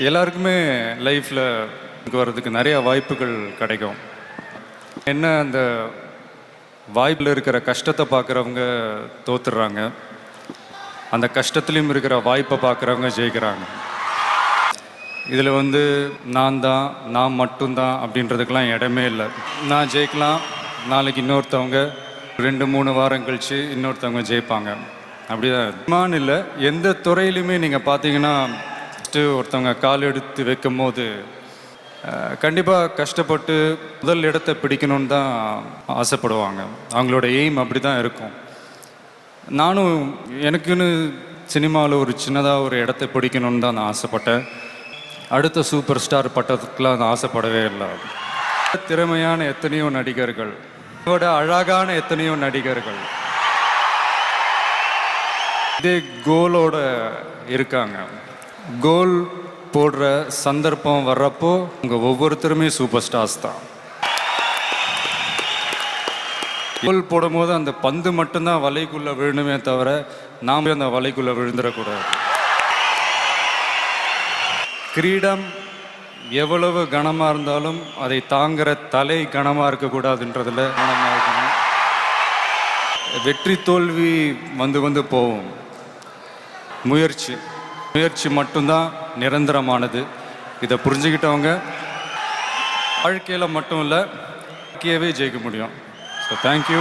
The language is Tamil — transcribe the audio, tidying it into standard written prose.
எல்லாருக்குமே லைஃப்பில் வர்றதுக்கு நிறைய வாய்ப்புகள் கிடைக்கும். என்ன அந்த வாய்ப்பில் இருக்கிற கஷ்டத்தை பார்க்குறவங்க தோத்துடுறாங்க, அந்த கஷ்டத்துலேயும் இருக்கிற வாய்ப்பை பார்க்குறவங்க ஜெயிக்கிறாங்க. இதில் நான் மட்டும்தான் அப்படின்றதுக்கெலாம் இடமே இல்லை. நான் ஜெயிக்கலாம், நாளைக்கு இன்னொருத்தவங்க 2-3 வாரம் கழித்து இன்னொருத்தவங்க ஜெயிப்பாங்க. அப்படிதான் இல்லை, எந்த துறையிலுமே நீங்கள் பார்த்தீங்கன்னா ஒருத்தவங்க கால் எடுத்து வைக்கும் போது கண்டிப்பாக கஷ்டப்பட்டு முதல் இடத்தை பிடிக்கணும்னு தான் ஆசைப்படுவாங்க. அவங்களோட எய்ம் அப்படி தான் இருக்கும். நானும் எனக்குன்னு சினிமாவில் ஒரு சின்னதாக ஒரு இடத்தை பிடிக்கணும்னு தான் நான் ஆசைப்பட்டேன். அடுத்த சூப்பர் ஸ்டார் பட்டத்துக்கெலாம் நான் ஆசைப்படவே இல்லை. திறமையான எத்தனையோ நடிகர்கள், இதோட அழகான எத்தனையோ நடிகர்கள் இதே கோலோட இருக்காங்க. கோல் போடுற சந்தர்ப்பம் வர்றப்போ உங்கள் ஒவ்வொருத்தருமே சூப்பர் ஸ்டார்ஸ் தான். கோல் போடும்போது அந்த பந்து மட்டும்தான் வலைக்குள்ளே விழணுமே தவிர நாம் அந்த வலைக்குள்ளே விழுந்துடக்கூடாது. கிரீடம் எவ்வளவு கனமாக இருந்தாலும் அதை தாங்குகிற தலை கனமாக இருக்கக்கூடாதுன்றதில் கனமாக இருக்கணும். வெற்றி தோல்வி வந்து போகும். முயற்சி மட்டும்தான் நிரந்தரமானது. இதை புரிஞ்சுக்கிட்டவங்க வாழ்க்கையில் மட்டும் இல்லை, வாழ்க்கையவே ஜெயிக்க முடியும். So thank you.